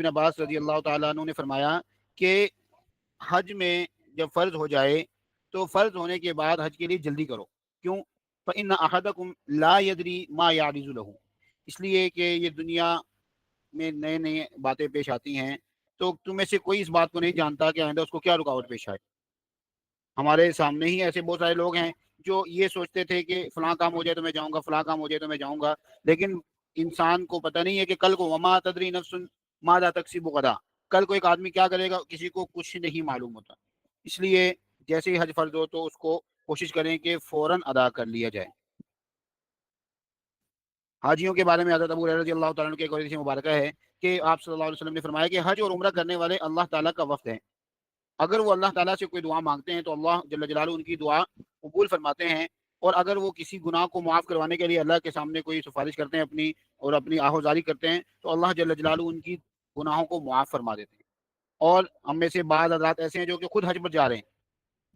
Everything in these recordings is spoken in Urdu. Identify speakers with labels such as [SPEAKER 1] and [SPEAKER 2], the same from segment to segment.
[SPEAKER 1] ابن عباس رضی اللہ تعالیٰ عنہ نے فرمایا کہ حج میں جب فرض ہو جائے تو فرض ہونے کے بعد حج کے لیے جلدی کرو. کیوں؟ فإن أحدكم لا يدري ما يعرض له، اس لیے کہ یہ دنیا میں نئے نئے باتیں پیش آتی ہیں، تو تم میں سے کوئی اس بات کو نہیں جانتا کہ آئندہ اس کو کیا رکاوٹ پیش آئے. ہمارے سامنے ہی ایسے بہت سارے لوگ ہیں جو یہ سوچتے تھے کہ فلاں کام ہو جائے تو میں جاؤں گا، فلاں کام ہو جائے تو میں جاؤں گا، لیکن انسان کو پتہ نہیں ہے کہ کل کو وما تدری نفس ماذا تکسب غدا، کل کو ایک آدمی کیا کرے گا کسی کو کچھ نہیں معلوم ہوتا. اس لیے جیسے ہی حج فرض ہو تو اس کو کوشش کریں کہ فوراً ادا کر لیا جائے. حاجیوں کے بارے میں حضرت ابو ہریرہ رضی اللہ تعالیٰ عنہ کی ایک حدیث مبارکہ ہے کہ آپ صلی اللہ علیہ وسلم نے فرمایا کہ حج اور عمرہ کرنے والے اللہ تعالیٰ کا وفد ہیں. اگر وہ اللہ تعالیٰ سے کوئی دعا مانگتے ہیں تو اللہ جل جلالہ ان کی دعا قبول فرماتے ہیں، اور اگر وہ کسی گناہ کو معاف کروانے کے لیے اللہ کے سامنے کوئی سفارش کرتے ہیں اپنی آہوزاری کرتے ہیں تو اللہ جل جلالہ ان کی گناہوں کو معاف فرما دیتے ہیں. اور ہم میں سے بعض حضرات ایسے ہیں جو کہ خود حج پر جا رہے ہیں،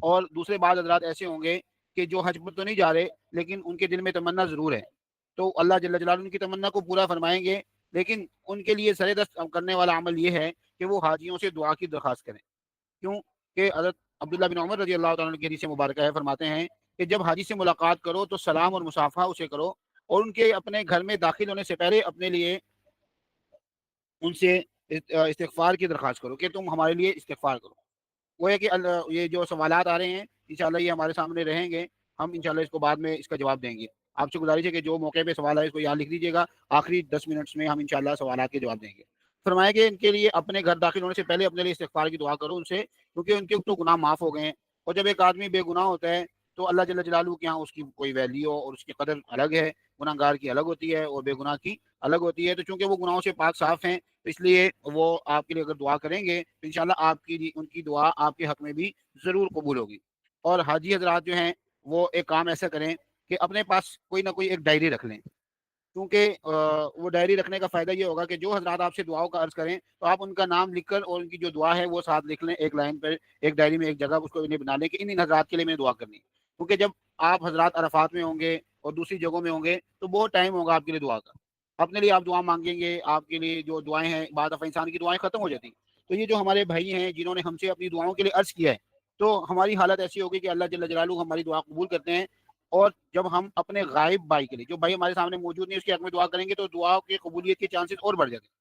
[SPEAKER 1] اور دوسرے بعض حضرات ایسے ہوں گے کہ جو حج پر تو نہیں جا رہے لیکن ان کے دل میں تمنا ضرور ہے، تو اللہ جل جلالہ ان کی تمنا کو پورا فرمائیں گے. لیکن ان کے لیے سر دست کرنے والا عمل یہ ہے کہ وہ حاجیوں سے دعا کی درخواست کریں. کیوں کہ حضرت عبداللہ بن عمر رضی اللہ تعالیٰ عنہ کی حدیث مبارکہ ہے، فرماتے ہیں کہ جب حاجی سے ملاقات کرو تو سلام اور مصافحہ اسے کرو، اور ان کے اپنے گھر میں داخل ہونے سے پہلے اپنے لیے ان سے استغفار کی درخواست کرو کہ تم ہمارے لیے استغفار کرو. وہ ہے کہ یہ جو سوالات آ رہے ہیں انشاءاللہ یہ ہمارے سامنے رہیں گے، ہم انشاءاللہ اس کو بعد میں اس کا جواب دیں گے. آپ سے گزارش ہے کہ جو موقع پہ سوال ہے اس کو یہاں لکھ دیجیے گا، آخری 10 منٹس میں ہم انشاءاللہ سوالات کے جواب دیں گے. فرمایا کہ ان کے لیے اپنے گھر داخل ہونے سے پہلے اپنے لیے استغفار کی دعا کرو ان سے، کیونکہ ان کے تو گناہ معاف ہو گئے ہیں. اور جب ایک آدمی بے گناہ ہوتا ہے تو اللہ جل جلالہ کے یہاں اس کی کوئی ویلیو اور اس کی قدر الگ ہے، گناہ گار کی الگ ہوتی ہے اور بے گناہ کی الگ ہوتی ہے. تو چونکہ وہ گناہوں سے پاک صاف ہیں تو اس لیے وہ آپ کے لیے اگر دعا کریں گے تو انشاءاللہ آپ کی ان کی دعا آپ کے حق میں بھی ضرور قبول ہوگی. اور حاجی حضرات جو ہیں وہ ایک کام ایسا کریں کہ اپنے پاس کوئی نہ کوئی ایک ڈائری رکھ لیں، کیونکہ وہ ڈائری رکھنے کا فائدہ یہ ہوگا کہ جو حضرات آپ سے دعاؤں کا عرض کریں تو آپ ان کا نام لکھ کر اور ان کی جو دعا ہے وہ ساتھ لکھ لیں، ایک لائن پر ایک ڈائری میں ایک جگہ اس کو انہیں بنا لیں کہ ان حضرات کے لیے میں دعا کرنی. کیونکہ جب آپ حضرات عرفات میں ہوں گے اور دوسری جگہوں میں ہوں گے تو بہت ٹائم ہوگا آپ کے لیے دعا کا، اپنے لیے آپ دعا مانگیں گے، آپ کے لیے جو دعائیں ہیں بعض دفعہ انسان کی دعائیں ختم ہو جاتی ہیں. تو یہ جو ہمارے بھائی ہیں جنہوں نے ہم سے اپنی دعاؤں کے لیے عرض کیا ہے تو ہماری حالت ایسی ہوگی کہ اللہ جل جلالہ ہماری دعا قبول کرتے ہیں. اور جب ہم اپنے غائب بھائی کے لیے، جو بھائی ہمارے سامنے موجود نہیں، اس کے حق میں دعا کریں گے تو دعا کی قبولیت کے چانسز اور بڑھ جاتے ہیں.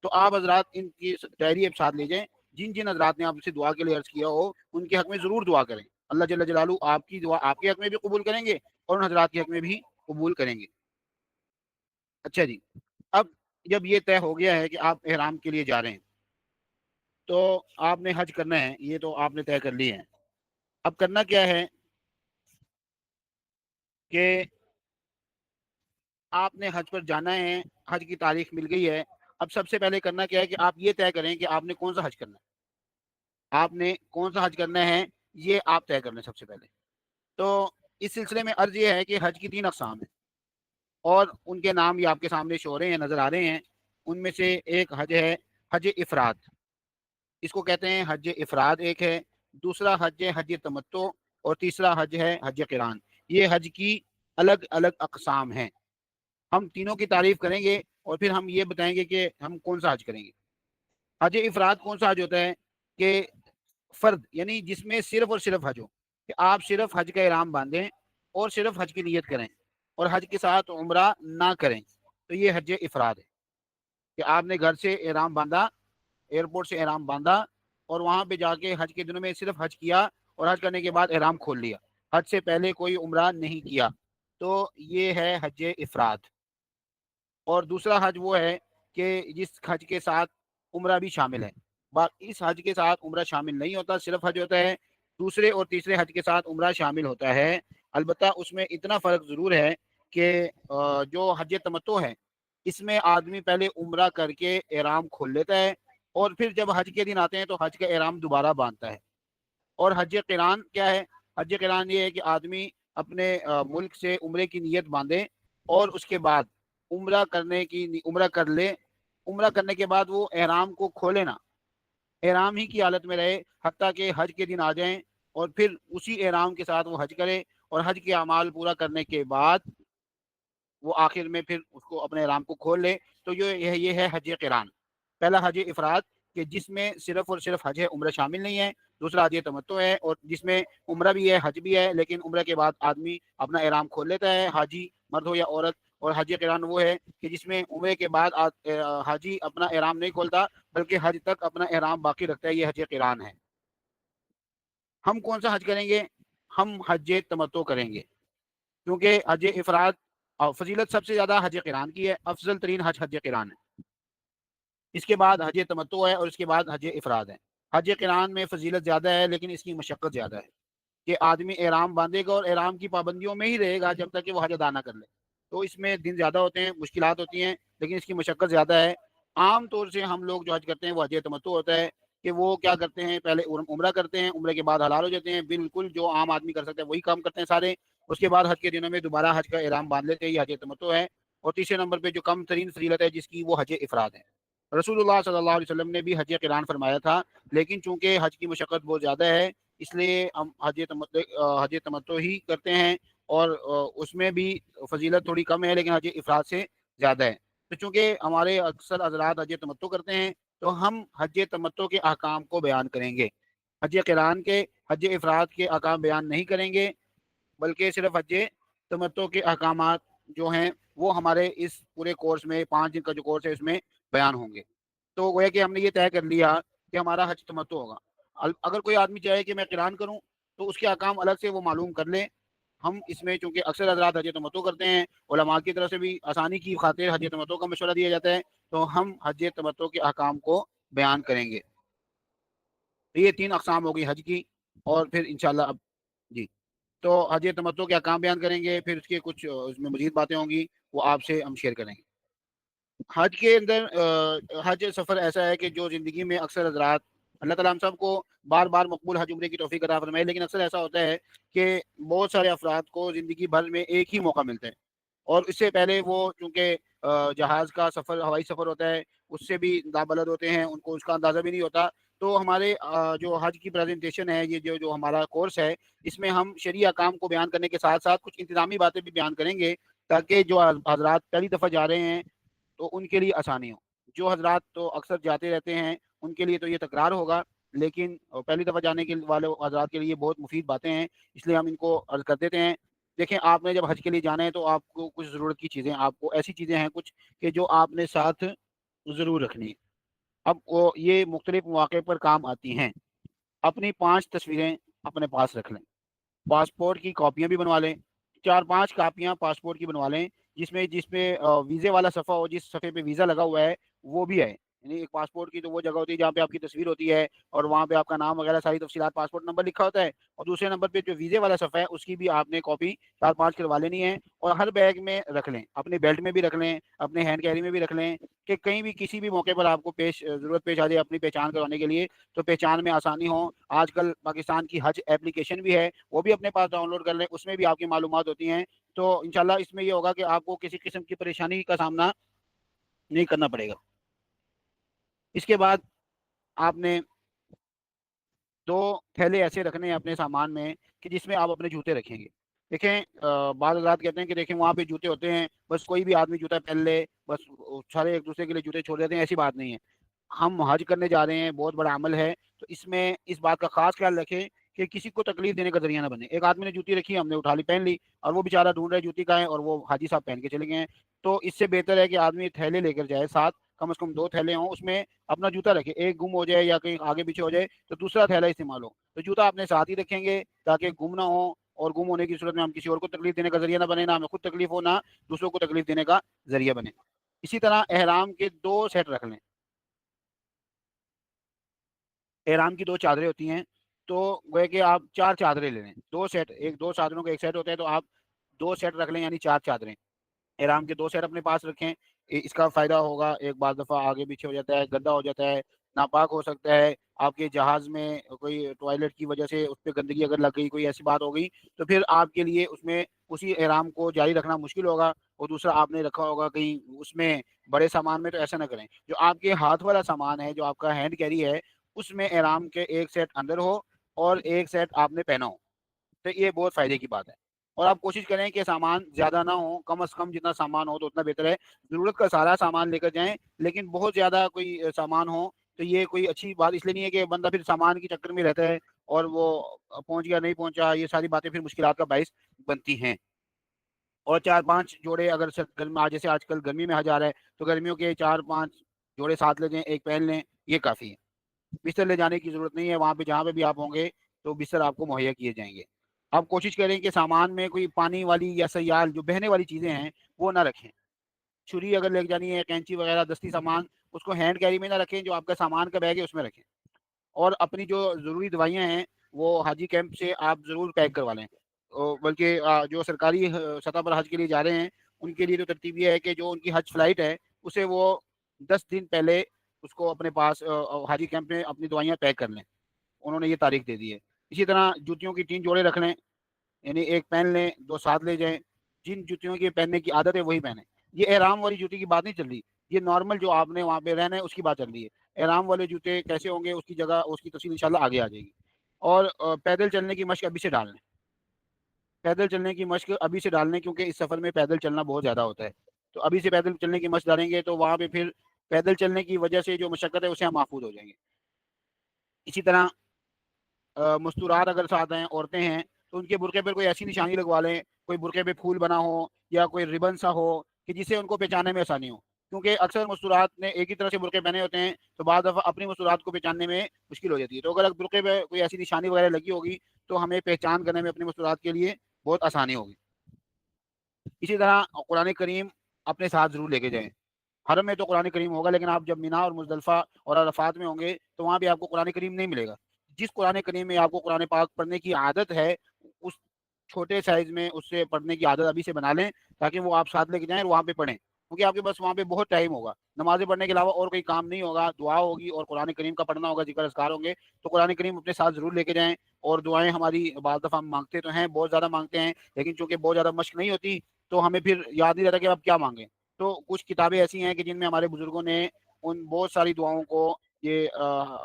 [SPEAKER 1] تو آپ حضرات ان کی ڈائری اب ساتھ لے جائیں، جن جن حضرات نے آپ سے دعا کے لیے عرض کیا ہو ان کے حق میں ضرور دعا کریں. اللہ جل جلالہ آپ کی دعا آپ کے حق میں بھی قبول کریں گے اور ان حضرات کے حق میں بھی قبول کریں گے. اچھا جی، اب جب یہ طے ہو گیا ہے کہ آپ احرام کے لیے جا رہے ہیں تو آپ نے حج کرنا ہے، یہ تو آپ نے طے کر لی ہے. اب کرنا کیا ہے کہ آپ نے حج پر جانا ہے، حج کی تاریخ مل گئی ہے. اب سب سے پہلے کرنا کیا ہے کہ آپ یہ طے کریں کہ آپ نے کون سا حج کرنا ہے. آپ نے کون سا حج کرنا ہے یہ آپ طے کر لیں سب سے پہلے. تو اس سلسلے میں عرض یہ ہے کہ حج کی 3 اقسام ہیں اور ان کے نام یہ آپ کے سامنے شو رہے ہیں، نظر آ رہے ہیں. ان میں سے ایک حج ہے حج افراد، اس کو کہتے ہیں حج افراد ایک ہے. دوسرا حج ہے حج تمتع، اور تیسرا حج ہے حج قران. یہ حج کی الگ الگ اقسام ہیں. ہم تینوں کی تعریف کریں گے اور پھر ہم یہ بتائیں گے کہ ہم کون سا حج کریں گے. حج افراد کون سا حج ہوتا ہے کہ فرد، یعنی جس میں صرف اور صرف حج ہو، کہ آپ صرف حج کا احرام باندھیں اور صرف حج کی نیت کریں اور حج کے ساتھ عمرہ نہ کریں، تو یہ حج افراد ہے. کہ آپ نے گھر سے احرام باندھا، ایئرپورٹ سے احرام باندھا اور وہاں پہ جا کے حج کے دنوں میں صرف حج کیا اور حج کرنے کے بعد احرام کھول لیا، حج سے پہلے کوئی عمرہ نہیں کیا، تو یہ ہے حج افراد. اور دوسرا حج وہ ہے کہ جس حج کے ساتھ عمرہ بھی شامل ہے. اس حج کے ساتھ عمرہ شامل نہیں ہوتا، صرف حج ہوتا ہے. دوسرے اور تیسرے حج کے ساتھ عمرہ شامل ہوتا ہے. البتہ اس میں اتنا فرق ضرور ہے کہ جو حج تمتع ہے اس میں آدمی پہلے عمرہ کر کے احرام کھول لیتا ہے اور پھر جب حج کے دن آتے ہیں تو حج کا احرام دوبارہ باندھتا ہے. اور حج قران کیا ہے؟ حج قران یہ ہے کہ آدمی اپنے ملک سے عمرے کی نیت باندھے اور اس کے بعد عمرہ کر لے. عمرہ کرنے کے بعد وہ احرام کو کھولے نا، احرام ہی کی حالت میں رہے حتیٰ کہ حج کے دن آ جائیں اور پھر اسی احرام کے ساتھ وہ حج کرے اور حج کے اعمال پورا کرنے کے بعد وہ آخر میں پھر اس کو اپنے احرام کو کھول لے. تو یہ ہے حج قران. پہلا حج افراد کہ جس میں صرف اور صرف حج عمرہ شامل نہیں ہے، دوسرا حج تمتع ہے اور جس میں عمرہ بھی ہے حج بھی ہے، لیکن عمرہ کے بعد آدمی اپنا احرام کھول لیتا ہے، حاجی مرد ہو یا عورت. اور حج قران وہ ہے کہ جس میں عمرے کے بعد حاجی اپنا احرام نہیں کھولتا بلکہ حج تک اپنا احرام باقی رکھتا ہے. یہ حج قران ہے. ہم کون سا حج کریں گے؟ ہم حج تمتع کریں گے، کیونکہ حج افراد فضیلت سب سے زیادہ حج قران کی ہے. افضل ترین حج حج قران ہے، اس کے بعد حج تمتع ہے اور اس کے بعد حج افراد ہے. حج قران میں فضیلت زیادہ ہے لیکن اس کی مشقت زیادہ ہے کہ آدمی احرام باندھے گا اور احرام کی پابندیوں میں ہی رہے گا جب تک کہ وہ حج ادا نہ کر لے. تو اس میں دن زیادہ ہوتے ہیں، مشکلات ہوتی ہیں، لیکن اس کی مشقت زیادہ ہے. عام طور سے ہم لوگ جو حج کرتے ہیں وہ حج تمتع ہوتا ہے کہ وہ کیا کرتے ہیں، پہلے عمرہ کرتے ہیں، عمرے کے بعد حلال ہو جاتے ہیں، بالکل جو عام آدمی کر سکتے ہیں وہی کام کرتے ہیں سارے. اس کے بعد حج کے دنوں میں دوبارہ حج کا احرام باندھ لیتے ہیں، یہ حج تمتع ہے. اور تیسرے نمبر پہ جو کم ترین فضیلت ہے جس کی، وہ حج افراد ہے. رسول اللہ صلی اللہ علیہ وسلم نے بھی حج قران فرمایا تھا، لیکن چونکہ حج کی مشقت بہت زیادہ ہے اس لیے ہم حج تمتع ہی کرتے ہیں. اور اس میں بھی فضیلت تھوڑی کم ہے لیکن حج افراد سے زیادہ ہے. تو چونکہ ہمارے اکثر حضرات حج تمتع کرتے ہیں تو ہم حج تمتع کے احکام کو بیان کریں گے. حج قران کے، حج افراد کے احکام بیان نہیں کریں گے، بلکہ صرف حج تمتع کے احکامات جو ہیں وہ ہمارے اس پورے کورس میں، 5 دن کا جو کورس ہے اس میں بیان ہوں گے. تو وہ ہے کہ ہم نے یہ طے کر لیا کہ ہمارا حج تمتع ہوگا. اگر کوئی آدمی چاہے کہ میں قران کروں تو اس کے احکام الگ سے وہ معلوم کر لیں. ہم اس میں چونکہ اکثر حضرات حج تمتع کرتے ہیں، علماء کی طرف سے بھی آسانی کی خاطر حج تمتع کا مشورہ دیا جاتا ہے، تو ہم حج تمتع کے احکام کو بیان کریں گے. یہ 3 اقسام ہوگی حج کی. اور پھر انشاءاللہ اب جی تو حج تمتع کے احکام بیان کریں گے، پھر اس کے کچھ اس میں مزید باتیں ہوں گی وہ آپ سے ہم شیئر کریں گے. حج کے اندر حج سفر ایسا ہے کہ جو زندگی میں اکثر حضرات، اللہ تعالیٰ ہم سب کو بار بار مقبول حج عمرے کی توفیق عطا فرمائے، لیکن اکثر ایسا ہوتا ہے کہ بہت سارے افراد کو زندگی بھر میں ایک ہی موقع ملتا ہے، اور اس سے پہلے وہ چونکہ جہاز کا سفر، ہوائی سفر ہوتا ہے، اس سے بھی نابلد ہوتے ہیں، ان کو اس کا اندازہ بھی نہیں ہوتا. تو ہمارے جو حج کی پریزنٹیشن ہے، یہ جو ہمارا کورس ہے، اس میں ہم شرعی احکام کو بیان کرنے کے ساتھ ساتھ کچھ انتظامی باتیں بھی بیان کریں گے تاکہ جو حضرات پہلی دفعہ جا رہے ہیں تو ان کے لیے آسانی ہو. جو حضرات تو اکثر جاتے رہتے ہیں ان کے لیے تو یہ تکرار ہوگا، لیکن پہلی دفعہ جانے کے والے حضرات کے لیے بہت مفید باتیں ہیں، اس لیے ہم ان کو عرض کر دیتے ہیں. دیکھیں، آپ نے جب حج کے لیے جانا ہے تو آپ کو کچھ ضرورت کی چیزیں، آپ کو ایسی چیزیں ہیں کچھ کہ جو آپ نے ساتھ ضرور رکھنی ہے. اب وہ یہ مختلف مواقع پر کام آتی ہیں. اپنی 5 تصویریں اپنے پاس رکھ لیں. پاسپورٹ کی کاپیاں بھی بنوا لیں، 4-5 کاپیاں پاسپورٹ کی بنوا لیں جس پہ ویزے والا صفحہ ہو، جس صفحے پہ ویزا لگا ہوا ہے وہ بھی ہے. یعنی ایک پاسپورٹ کی تو وہ جگہ ہوتی ہے جہاں پہ آپ کی تصویر ہوتی ہے اور وہاں پہ آپ کا نام وغیرہ ساری تفصیلات، پاسپورٹ نمبر لکھا ہوتا ہے، اور دوسرے نمبر پہ جو ویزے والا صفحہ ہے اس کی بھی آپ نے کاپی 4-5 کروا لینی ہے. اور ہر بیگ میں رکھ لیں، اپنے بیلٹ میں بھی رکھ لیں، اپنے ہینڈ کیری میں بھی رکھ لیں کہ کہیں بھی کسی بھی موقع پر آپ کو ضرورت پیش آ جائے اپنی پہچان کروانے کے لیے تو پہچان میں آسانی ہو. آج کل پاکستان کی حج اپلیکیشن بھی ہے، وہ بھی اپنے پاس ڈاؤن لوڈ کر لیں، اس میں بھی آپ کی معلومات ہوتی ہیں. تو انشاءاللہ اس میں یہ ہوگا کہ آپ کو کسی قسم کی پریشانی کا سامنا نہیں کرنا پڑے گا. اس کے بعد آپ نے 2 تھیلے ایسے رکھنے ہیں اپنے سامان میں کہ جس میں آپ اپنے جوتے رکھیں گے. دیکھیں، بعض حضرات کہتے ہیں کہ دیکھیں وہاں پہ جوتے ہوتے ہیں، بس کوئی بھی آدمی جوتا پہن لے، بس سارے ایک دوسرے کے لیے جوتے چھوڑ دیتے ہیں. ایسی بات نہیں ہے. ہم حج کرنے جا رہے ہیں، بہت بڑا عمل ہے، تو اس میں اس بات کا خاص خیال رکھیں کہ کسی کو تکلیف دینے کا ذریعہ نہ بنے. ایک آدمی نے جوتی رکھی، ہم نے اٹھا لی، پہن لی، اور وہ بیچارہ ڈھونڈ رہا ہے جوتی کا ہے اور وہ حاجی صاحب پہن کے چلے گئے ہیں. تو اس سے بہتر ہے کہ آدمی تھیلے لے کر جائے ساتھ، کم از کم 2 تھیلے ہوں، اس میں اپنا جوتا رکھے. ایک گم ہو جائے یا کہیں آگے پیچھے ہو جائے تو دوسرا تھیلا استعمال ہو. تو جوتا اپنے ساتھ ہی رکھیں گے تاکہ گم نہ ہو، اور گم ہونے کی صورت میں ہم کسی اور کو تکلیف دینے کا ذریعہ نہ بنے، نہ ہمیں خود تکلیف ہو، نہ دوسروں کو تکلیف دینے کا ذریعہ بنے. اسی طرح احرام کے 2 سیٹ رکھ لیں. احرام کی 2 چادریں ہوتی ہیں، تو گویا کہ آپ 4 چادریں لے لیں. 2 سیٹ، 2 چادروں کا ایک سیٹ ہوتا ہے، تو آپ 2 سیٹ رکھ لیں، یعنی 4 چادریں. احرام کے 2 سیٹ اپنے پاس رکھیں. اس کا فائدہ ہوگا، ایک بعض دفعہ آگے پیچھے ہو جاتا ہے، گندا ہو جاتا ہے، ناپاک ہو سکتا ہے، آپ کے جہاز میں کوئی ٹوائلٹ کی وجہ سے اس پہ گندگی اگر لگ گئی، کوئی ایسی بات ہو گئی تو پھر آپ کے لیے اس میں اسی احرام کو جاری رکھنا مشکل ہوگا. اور دوسرا آپ نے رکھا ہوگا کہیں اس میں بڑے سامان میں، تو ایسا نہ کریں. جو آپ کے ہاتھ والا سامان ہے، جو آپ کا ہینڈ کیری ہے، اس میں احرام کے ایک سیٹ اندر ہو اور ایک سیٹ آپ نے پہنا ہو. تو یہ بہت فائدے کی بات ہے. اور آپ کوشش کریں کہ سامان زیادہ نہ ہو، کم از کم جتنا سامان ہو تو اتنا بہتر ہے. ضرورت کا سارا سامان لے کر جائیں، لیکن بہت زیادہ کوئی سامان ہو تو یہ کوئی اچھی بات اس لیے نہیں ہے کہ بندہ پھر سامان کے چکر میں رہتا ہے اور وہ پہنچ گیا نہیں پہنچا، یہ ساری باتیں پھر مشکلات کا باعث بنتی ہیں. اور 4-5 جوڑے اگر جیسے آج کل گرمی میں آ جا رہا ہے تو گرمیوں کے 4-5 جوڑے ساتھ لے جائیں، ایک پہن لیں، یہ کافی ہے. بستر لے جانے کی ضرورت نہیں ہے، وہاں پہ جہاں پہ بھی آپ ہوں گے تو بستر آپ کو مہیا کیے جائیں گے. آپ کوشش کریں کہ سامان میں کوئی پانی والی یا سیال جو بہنے والی چیزیں ہیں وہ نہ رکھیں. چھری اگر لے جانی ہے، کینچی وغیرہ دستی سامان، اس کو ہینڈ کیری میں نہ رکھیں، جو آپ کا سامان کا بیگ ہے اس میں رکھیں. اور اپنی جو ضروری دوائیاں ہیں وہ حاجی کیمپ سے آپ ضرور پیک کروا لیں. بلکہ جو سرکاری سطح پر حج کے لیے جا رہے ہیں ان کے لیے تو ترتیب یہ ہے کہ جو ان کی حج فلائٹ ہے اسے وہ 10 دن پہلے اس کو اپنے پاس حاجی کیمپ میں اپنی دوائیاں پیک کر لیں. انہوں نے یہ تاریخ دے دی ہے. اسی طرح جوتیوں کی 3 جوڑے رکھ لیں، یعنی ایک پہن لیں، 2 ساتھ لے جائیں. جن جوتیوں کی پہننے کی عادت ہے وہی پہنیں. یہ احرام والی جوتی کی بات نہیں چل رہی، یہ نارمل جو آپ نے وہاں پہ رہنا ہے اس کی بات چل رہی ہے. احرام والے جوتے کیسے ہوں گے اس کی جگہ اس کی تفصیل انشاءاللہ آگے آ جائے گی. اور پیدل چلنے کی مشق ابھی سے ڈال لیں. پیدل چلنے کی مشق ابھی سے ڈال لیں کیونکہ اس سفر میں پیدل چلنا بہت زیادہ ہوتا ہے. تو ابھی سے پیدل چلنے کی مشق ڈالیں گے تو وہاں پہ پھر پیدل چلنے کی وجہ سے جو مشقت ہے اسے ہم محفوظ ہو جائیں گے. اسی طرح مستورات اگر ساتھ ہیں، عورتیں ہیں، تو ان کے برقعے پر کوئی ایسی نشانی لگوا لیں، کوئی برقعے پہ پھول بنا ہو یا کوئی ربن سا ہو کہ جسے ان کو پہچاننے میں آسانی ہو. کیونکہ اکثر مستورات نے ایک ہی طرح سے برقعے پہنے ہوتے ہیں تو بعض دفعہ اپنی مستورات کو پہچاننے میں مشکل ہو جاتی ہے. تو اگر برقعے پہ کوئی ایسی نشانی وغیرہ لگی ہوگی تو ہمیں پہچان کرنے میں اپنی مستورات کے لیے بہت آسانی ہوگی. اسی طرح قرآن کریم اپنے ساتھ ضرور لے کے جائیں. حرم میں تو قرآن کریم ہوگا، لیکن آپ جب مینا اور مزدلفہ اور عرفات میں ہوں گے تو وہاں بھی آپ کو قرآن کریم نہیں ملے گا. جس قرآن کریم میں آپ کو قرآن پاک پڑھنے کی عادت ہے اس چھوٹے سائز میں اس سے پڑھنے کی عادت ابھی سے بنا لیں تاکہ وہ آپ ساتھ لے کے جائیں اور وہاں پہ پڑھیں. کیونکہ آپ کے پاس وہاں پہ بہت ٹائم ہوگا، نمازیں پڑھنے کے علاوہ اور کوئی کام نہیں ہوگا، دعا ہوگی اور قرآن کریم کا پڑھنا ہوگا، ذکر اذکار ہوں گے. تو قرآن کریم اپنے ساتھ ضرور لے کے جائیں. اور دعائیں ہماری بعض دفعہ ہم مانگتے تو ہیں، بہت زیادہ مانگتے ہیں، لیکن چونکہ بہت زیادہ مشق نہیں ہوتی تو ہمیں پھر یاد نہیں رہتا کہ اب کیا مانگیں. تو کچھ کتابیں ایسی ہیں کہ جن میں ہمارے بزرگوں نے ان بہت ساری دعاؤں کو، یہ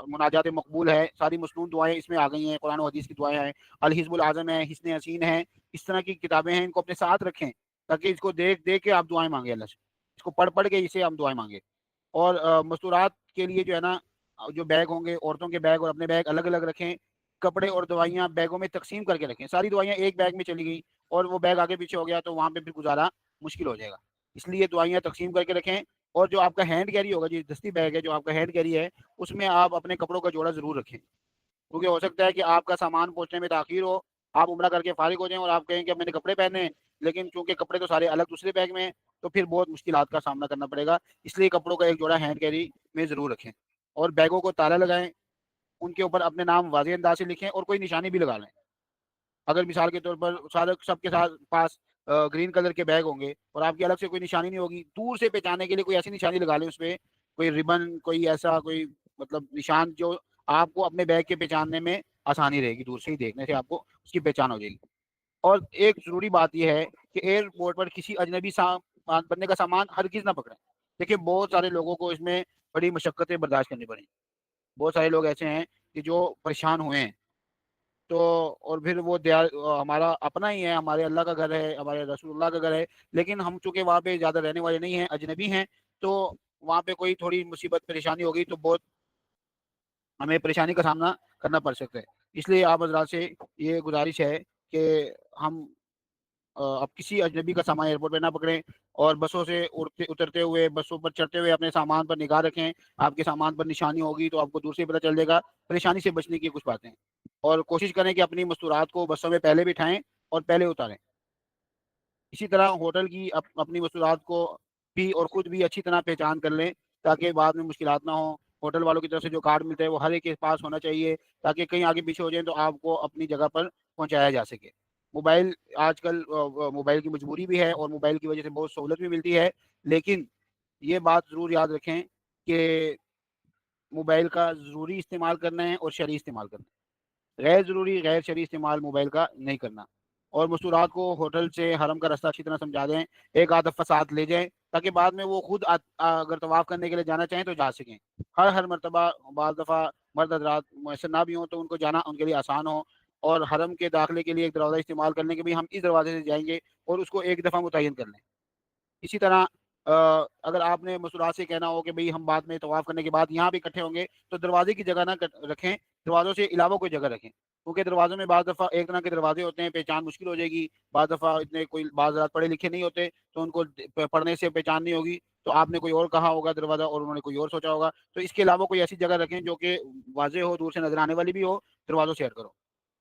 [SPEAKER 1] مناجات مقبول ہے، ساری مسنون دعائیں اس میں آ گئی ہیں، قرآن و حدیث کی دعائیں ہیں، الحزب العظم ہے، حصن حسین ہے، اس طرح کی کتابیں ہیں. ان کو اپنے ساتھ رکھیں تاکہ اس کو دیکھ دیکھ کے آپ دعائیں مانگیں اللہ سے، اس کو پڑھ پڑھ کے اسے ہم دعائیں مانگیں. اور مستورات کے لیے جو ہے نا جو بیگ ہوں گے، عورتوں کے بیگ اور اپنے بیگ الگ الگ رکھیں. کپڑے اور دوائیاں بیگوں میں تقسیم کر کے رکھیں. ساری دوائیاں ایک بیگ میں چلی گئی اور وہ بیگ آگے پیچھے ہو گیا تو وہاں پہ پھر گزارا مشکل ہو جائے گا. اس لیے دوائیاں تقسیم کر کے رکھیں. اور جو آپ کا ہینڈ کیری ہوگا، جو دستی بیگ ہے جو آپ کا ہینڈ کیری ہے، اس میں آپ اپنے کپڑوں کا جوڑا ضرور رکھیں. کیونکہ ہو سکتا ہے کہ آپ کا سامان پہنچنے میں تاخیر ہو، آپ عمرہ کر کے فارغ ہو جائیں اور آپ کہیں کہ اب میں نے کپڑے پہنے ہیں، لیکن چونکہ کپڑے تو سارے الگ دوسرے بیگ میں ہیں تو پھر بہت مشکلات کا سامنا کرنا پڑے گا. اس لیے کپڑوں کا ایک جوڑا ہینڈ کیری میں ضرور رکھیں. اور بیگوں کو تالا لگائیں، ان کے اوپر اپنے نام واضح انداز سے لکھیں اور کوئی نشانی بھی لگا لیں. اگر مثال کے طور پر سب کے ساتھ پاس گرین کلر کے بیگ ہوں گے اور آپ کی الگ سے کوئی نشانی نہیں ہوگی، دور سے پہچانے کے لیے کوئی ایسی نشانی لگا لیں، اس پہ کوئی ربن، کوئی ایسا کوئی مطلب نشان جو آپ کو اپنے بیگ کے پہچاننے میں آسانی رہے گی، دور سے ہی دیکھنے سے آپ کو اس کی پہچان ہو جائے گی. اور ایک ضروری بات یہ ہے کہ ایئرپورٹ پر کسی اجنبی بننے کا سامان ہرگز نہ پکڑیں. دیکھیں بہت سارے لوگوں کو اس میں بڑی مشقتیں برداشت کرنی پڑیں. بہت سارے لوگ ایسے ہیں کہ جو پریشان ہوئے ہیں. تو اور پھر وہ ہمارا اپنا ہی ہے، ہمارے اللہ کا گھر ہے، ہمارے رسول اللہ کا گھر ہے، لیکن ہم چونکہ وہاں پہ زیادہ رہنے والے نہیں ہیں، اجنبی ہیں، تو وہاں پہ کوئی تھوڑی مصیبت پریشانی ہوگی تو بہت ہمیں پریشانی کا سامنا کرنا پڑ سکتا ہے. اس لیے آپ حضرات سے یہ گزارش ہے کہ ہم اب کسی اجنبی کا سامان ایئرپورٹ پہ نہ پکڑیں. اور بسوں سے اترتے ہوئے، بسوں پر چڑھتے ہوئے اپنے سامان پر نگاہ رکھیں. آپ کے سامان پر نشانی ہوگی تو آپ کو دور سے پتہ چل جائے گا. پریشانی سے بچنے کی کچھ باتیں. اور کوشش کریں کہ اپنی مستورات کو بسوں میں پہلے بٹھائیں اور پہلے اتاریں. اسی طرح ہوٹل کی اپنی مستورات کو بھی اور خود بھی اچھی طرح پہچان کر لیں تاکہ بعد میں مشکلات نہ ہوں. ہوٹل والوں کی طرف سے جو کارڈ ملتا ہے وہ ہر ایک کے پاس ہونا چاہیے تاکہ کہیں آگے پیچھے ہو جائیں تو آپ کو اپنی جگہ پر پہنچایا جا سکے. موبائل آج کل موبائل کی مجبوری بھی ہے اور موبائل کی وجہ سے بہت سہولت بھی ملتی ہے، لیکن یہ بات ضرور یاد رکھیں کہ موبائل کا ضروری استعمال کرنا ہے اور شرعی استعمال کرنا ہے. غیر ضروری غیر شرعی استعمال موبائل کا نہیں کرنا. اور مستورات کو ہوٹل سے حرم کا رستہ اچھی طرح سمجھا دیں، ایک آدھ دفعہ ساتھ لے جائیں تاکہ بعد میں وہ خود اگر طواف کرنے کے لیے جانا چاہیں تو جا سکیں. ہر مرتبہ بعض دفعہ مرد حضرات میسر نہ بھی ہوں تو ان کو جانا ان کے لیے آسان ہو. اور حرم کے داخلے کے لیے ایک دروازہ استعمال کرنے کے بھی ہم اس دروازے سے جائیں گے اور اس کو ایک دفعہ متعین کر لیں. اسی طرح اگر آپ نے مستورات سے کہنا ہو کہ بھئی ہم بعد میں طواف کرنے کے بعد یہاں بھی اکٹھے ہوں گے تو دروازے کی جگہ نہ رکھیں, دروازوں سے علاوہ کوئی جگہ رکھیں, کیونکہ دروازوں میں بعض دفعہ ایک طرح کے دروازے ہوتے ہیں, پہچان مشکل ہو جائے گی. بعض دفعہ اتنے کوئی بعض رات پڑھے لکھے نہیں ہوتے تو ان کو پڑھنے سے پہچان نہیں ہوگی, تو آپ نے کوئی اور کہا ہوگا دروازہ اور انہوں نے کوئی اور سوچا ہوگا. تو اس کے علاوہ کوئی ایسی جگہ رکھیں جو کہ واضح ہو, دور سے نظر آنے والی بھی ہو, دروازوں سے ہٹ کرو.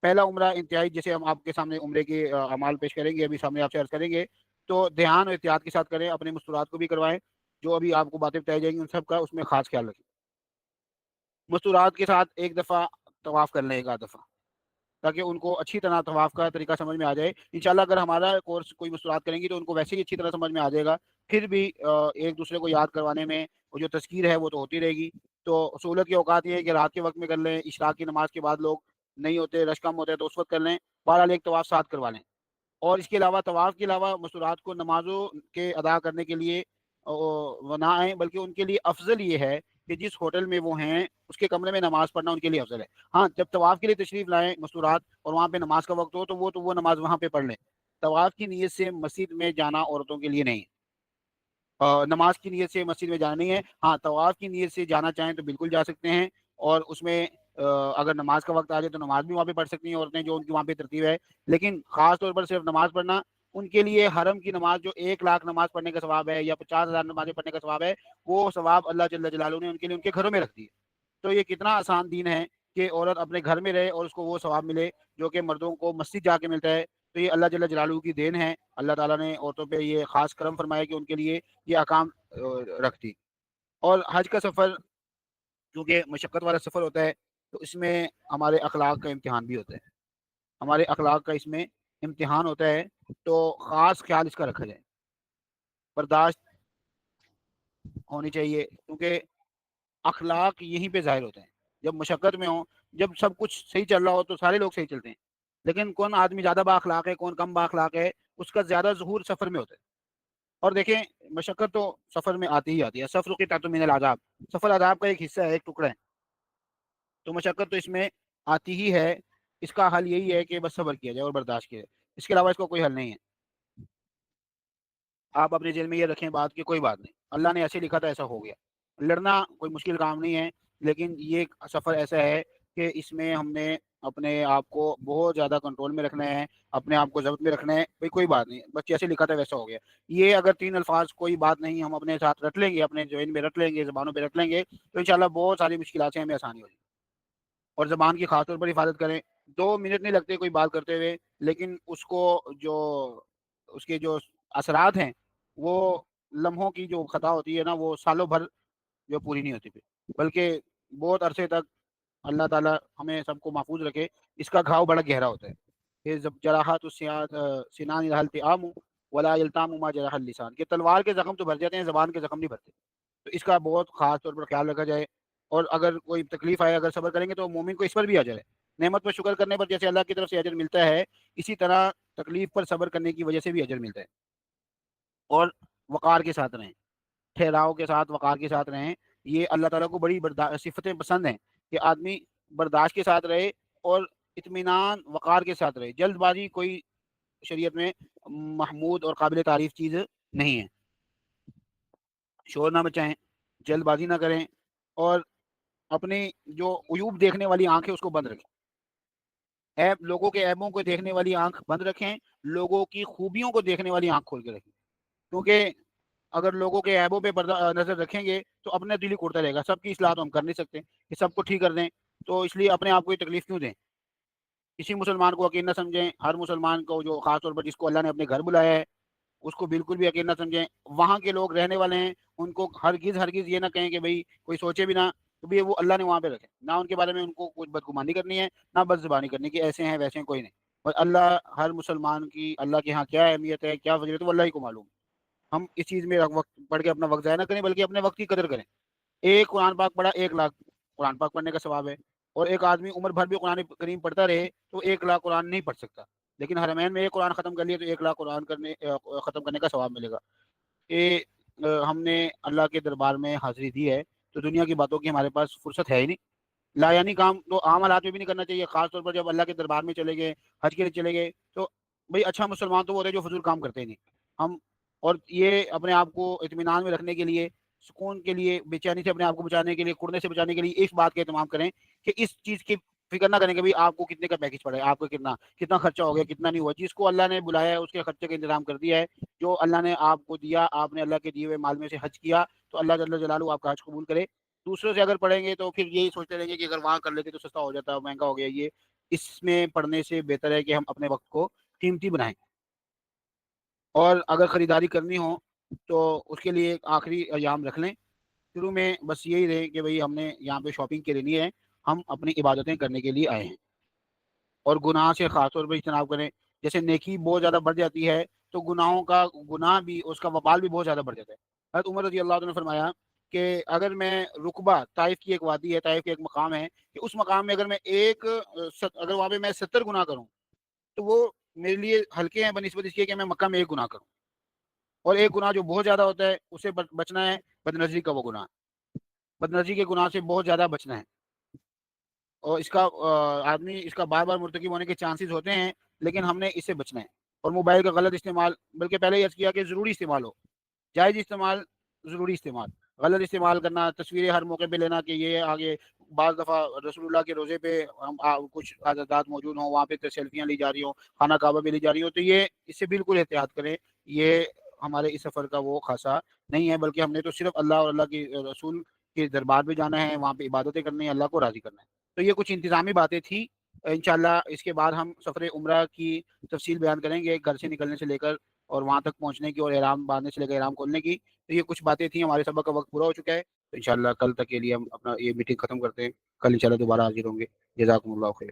[SPEAKER 1] پہلا عمرہ انتہائی, جیسے ہم آپ کے سامنے عمرے کے اعمال پیش کریں گے, ابھی سامنے آپ سے عرض کریں گے, تو دھیان اور احتیاط کے ساتھ کریں, اپنے مستورات کو بھی کروائیں. جو ابھی آپ کو باتیں بتائی جائیں گی ان سب کا اس میں خاص خیال رکھیں. مستورات کے ساتھ ایک دفعہ طواف کر لیں, ایک آدھ دفعہ, تاکہ ان کو اچھی طرح طواف کا طریقہ سمجھ میں آ جائے. انشاءاللہ اگر ہمارا کورس کوئی مستورات کریں گی تو ان کو ویسے ہی اچھی طرح سمجھ میں آ جائے گا. پھر بھی ایک دوسرے کو یاد کروانے میں وہ جو تذکیر ہے وہ تو ہوتی رہے گی. تو سہولت کے اوقات یہ ہے کہ رات کے وقت میں کر لیں, اشراق کی نماز کے بعد لوگ نہیں ہوتے, رش کم ہوتے ہیں تو اس وقت کر لیں. بہرحال ایک طواف ساتھ کروا لیں. اور اس کے علاوہ طواف کے علاوہ مستورات کو نمازوں کے ادا کرنے کے لیے وہ نہ آئیں, بلکہ ان کے لیے افضل یہ ہے کہ جس ہوٹل میں وہ ہیں اس کے کمرے میں نماز پڑھنا ان کے لیے افضل ہے. ہاں, جب طواف کے لیے تشریف لائیں مستورات اور وہاں پہ نماز کا وقت ہو تو وہ نماز وہاں پہ پڑھ لیں. طواف کی نیت سے مسجد میں جانا عورتوں کے لیے نہیں ہے, نماز کی نیت سے مسجد میں جانا نہیں ہے. ہاں, طواف کی نیت سے جانا چاہیں تو بالکل جا سکتے ہیں, اور اس میں اگر نماز کا وقت آ جائے تو نماز بھی وہاں پہ پڑھ سکتی ہیں عورتیں, جو ان کی وہاں پہ ترتیب ہے. لیکن خاص طور پر صرف نماز پڑھنا ان کے لیے, حرم کی نماز جو 1,00,000 نماز پڑھنے کا ثواب ہے یا 50,000 نمازیں پڑھنے کا ثواب ہے, وہ ثواب اللہ جل جلالہ نے ان کے لیے ان کے گھروں میں رکھ دی ہے. تو یہ کتنا آسان دین ہے کہ عورت اپنے گھر میں رہے اور اس کو وہ ثواب ملے جو کہ مردوں کو مسجد جا کے ملتا ہے. تو یہ اللہ جل جلالہ کی دین ہے. اللہ تعالیٰ نے عورتوں پہ یہ خاص کرم فرمایا کہ ان کے لیے یہ احکام رکھ دی. اور حج کا سفر کیونکہ مشقت والا سفر ہوتا ہے تو اس میں ہمارے اخلاق کا امتحان بھی ہوتا ہے, ہمارے اخلاق کا اس میں امتحان ہوتا ہے. تو خاص خیال اس کا رکھا جائے, برداشت ہونی چاہیے, کیونکہ اخلاق یہیں پہ ظاہر ہوتے ہیں. جب مشقت میں ہوں, جب سب کچھ صحیح چل رہا ہو تو سارے لوگ صحیح چلتے ہیں, لیکن کون آدمی زیادہ با اخلاق ہے, کون کم با اخلاق ہے, اس کا زیادہ ظہور سفر میں ہوتا ہے. اور دیکھیں, مشقت تو سفر میں آتی ہی آتی ہے. سفر کی تعتم من العذاب, سفر عذاب کا ایک حصہ ہے, ایک ٹکڑا ہے. تو مشقت تو اس میں آتی ہی ہے. اس کا حل یہی ہے کہ بس صبر کیا جائے اور برداشت کیا جائے, اس کے علاوہ اس کو کوئی حل نہیں ہے. آپ اپنے ذہن میں یہ رکھیں بات کہ کوئی بات نہیں, اللہ نے ایسے لکھا تھا ایسا ہو گیا. لڑنا کوئی مشکل کام نہیں ہے, لیکن یہ سفر ایسا ہے کہ اس میں ہم نے اپنے آپ کو بہت زیادہ کنٹرول میں رکھنا ہے, اپنے آپ کو ضبط میں رکھنا ہے. بھائی کوئی بات نہیں, بس جیسے لکھا تھا ویسا ہو گیا. یہ اگر 3 الفاظ کوئی بات نہیں ہم اپنے ساتھ رکھ لیں گے, اپنے ذہن میں رکھ لیں گے, زبانوں پہ رکھ لیں گے, تو انشاءاللہ بہت ساری مشکلات سے ہمیں آسانی ہوگی. اور زبان کی خاص طور پر حفاظت کریں. 2 منٹ نہیں لگتے کوئی بات کرتے ہوئے, لیکن اس کو جو اس کے جو اثرات ہیں وہ لمحوں کی جو خطا ہوتی ہے نا, وہ سالوں بھر جو پوری نہیں ہوتی, بلکہ بہت عرصے تک اللہ تعالیٰ ہمیں سب کو محفوظ رکھے. اس کا گھاؤ بڑا گہرا ہوتا ہے. کہ جراحات سنان التئام ولا یلتام ما جرح اللسان, کہ تلوار کے زخم تو بھر جاتے ہیں, زبان کے زخم نہیں بھرتے. تو اس کا بہت خاص طور پر خیال رکھا جائے. اور اگر کوئی تکلیف آئے, اگر صبر کریں گے تو مومن کو اس پر بھی اجر ہے. نعمت پر شکر کرنے پر جیسے اللہ کی طرف سے اجر ملتا ہے, اسی طرح تکلیف پر صبر کرنے کی وجہ سے بھی اجر ملتا ہے. اور وقار کے ساتھ رہیں, ٹھہراؤ کے ساتھ, وقار کے ساتھ رہیں. یہ اللہ تعالیٰ کو بڑی صفتیں پسند ہیں کہ آدمی برداشت کے ساتھ رہے اور اطمینان وقار کے ساتھ رہے. جلد بازی کوئی شریعت میں محمود اور قابل تعریف چیز نہیں ہے. شور نہ مچائیں, جلد بازی نہ کریں, اور اپنی جو عیوب دیکھنے والی آنکھ ہے اس کو بند رکھیں. لوگوں کے عیبوں کو دیکھنے والی آنکھ بند رکھیں, لوگوں کی خوبیوں کو دیکھنے والی آنکھ کھول کے رکھیں. کیونکہ اگر لوگوں کے عیبوں پہ نظر رکھیں گے تو اپنے دل ہی کوڑتا رہے گا. سب کی اصلاح تو ہم کر نہیں سکتے کہ سب کو ٹھیک کر دیں, تو اس لیے اپنے آپ کو یہ تکلیف کیوں دیں. کسی مسلمان کو حقیر نہ سمجھیں. ہر مسلمان کو, جو خاص طور پر جس کو اللہ نے اپنے گھر بلایا ہے, اس کو بالکل بھی حقیر نہ سمجھیں. وہاں کے لوگ رہنے والے ہیں, ان کو ہرگز یہ نہ کہیں کہ بھئی کوئی سوچے بھی نہ, تو بھی وہ اللہ نے وہاں پہ رکھے. نہ ان کے بارے میں ان کو کچھ بدگمانی کرنی ہے, نہ بد زبانی کرنی کہ ایسے ہیں ویسے ہیں, کوئی نہیں. اور اللہ, ہر مسلمان کی اللہ کے ہاں کیا اہمیت ہے, کیا فضیلت ہے, وہ اللہ ہی کو معلوم. ہم اس چیز میں وقت پڑھ کے اپنا وقت ضائع نہ کریں, بلکہ اپنے وقت کی قدر کریں. ایک قرآن پاک پڑھا, 1,00,000 قرآن پاک پڑھنے کا ثواب ہے. اور ایک آدمی عمر بھر بھی قرآن کریم پڑھتا رہے تو 1,00,000 قرآن نہیں پڑھ سکتا, لیکن حرمین میں ایک قرآن ختم کر لیے تو 1,00,000 قرآن ختم کرنے کا ثواب ملے گا. کہ ہم نے اللہ کے دربار میں حاضری دی ہے, تو دنیا کی باتوں کی ہمارے پاس فرصت ہے ہی نہیں. لا یعنی کام تو عام حالات میں بھی نہیں کرنا چاہیے، خاص طور پر جب اللہ کے دربار میں چلے گئے، حج کے لیے چلے گئے، تو بھئی اچھا مسلمان تو وہ ہوتا ہے جو فضول کام کرتے ہی نہیں ہم. اور یہ اپنے آپ کو اطمینان میں رکھنے کے لیے، سکون کے لیے، بے چینی سے اپنے آپ کو بچانے کے لیے، کڑنے سے بچانے کے لیے اس بات کا اہتمام کریں کہ اس چیز کی فکر نہ کریں کہ بھئی آپ کو کتنے کا پیکج پڑے، آپ کو کتنا خرچہ ہو گیا، کتنا نہیں ہوا. جس کو اللہ نے بلایا ہے اس کے خرچے کا انتظام کر دیا ہے. جو اللہ نے آپ کو دیا، آپ نے اللہ کے دیے ہوئے مال میں سے حج کیا، تو اللہ جل جلالہ آپ کا حج قبول کرے. دوسروں سے اگر پڑھیں گے تو پھر یہی سوچتے رہیں گے کہ اگر وہاں کر لیتے تو سستا ہو جاتا، مہنگا ہو گیا. یہ اس میں پڑھنے سے بہتر ہے کہ ہم اپنے وقت کو قیمتی بنائیں. اور اگر خریداری کرنی ہو تو اس کے لیے ایک آخری ایام رکھ لیں. شروع میں بس یہی رہے کہ بھئی ہم نے یہاں پہ شاپنگ کرنی ہے، ہم اپنی عبادتیں کرنے کے لیے آئے ہیں. اور گناہ سے خاص طور پہ اجتناب کریں. جیسے نیکی بہت زیادہ بڑھ جاتی ہے تو گناہ بھی، اس کا وبال بھی بہت زیادہ بڑھ جاتا ہے. حضرت عمر رضی اللہ عنہ نے فرمایا کہ اگر میں رقبہ، طائف کی ایک وادی ہے، طائف کا ایک مقام ہے، کہ اس مقام میں اگر وہاں پہ میں 70 گناہ کروں تو وہ میرے لیے ہلکے ہیں بنسبت اس کے کہ میں مکہ میں ایک گناہ کروں. اور ایک گناہ جو بہت زیادہ ہوتا ہے اس سے بچنا ہے، بد نظری کا وہ گناہ. بد نظری کے گناہ سے بہت زیادہ بچنا ہے. اور اس کا آدمی اس کا بار بار مرتکب ہونے کے چانسز ہوتے ہیں، لیکن ہم نے اس سے بچنا ہے. اور موبائل کا غلط استعمال، بلکہ پہلے یہ عرض کیا کہ ضروری استعمال ہو، جائز استعمال، ضروری استعمال. غلط استعمال کرنا، تصویریں ہر موقع پہ لینا کہ یہ آگے. بعض دفعہ رسول اللہ کے روزے پہ کچھ عادات موجود ہوں، وہاں پہ سیلفیاں لی جا رہی ہوں، خانہ کعبہ پہ لی جا رہی ہوں، تو یہ اس سے بالکل احتیاط کریں. یہ ہمارے اس سفر کا وہ خاصا نہیں ہے، بلکہ ہم نے تو صرف اللہ اور اللہ کی رسول کے دربار میں جانا ہے، وہاں پہ عبادتیں کرنی ہیں، اللہ کو راضی کرنا ہے. تو یہ کچھ انتظامی باتیں تھیں. انشاءاللہ اس کے بعد ہم سفر عمرہ کی تفصیل بیان کریں گے، گھر سے نکلنے سے لے کر اور وہاں تک پہنچنے کی، اور احرام باندھنے سے لے کر احرام کھولنے کی. تو یہ کچھ باتیں تھیں. ہمارے سبق کا وقت پورا ہو چکا ہے، تو انشاءاللہ کل تک کے لیے ہم اپنا یہ میٹنگ ختم کرتے ہیں. کل انشاءاللہ دوبارہ حاضر ہوں گے. جزاکم اللہ خیر.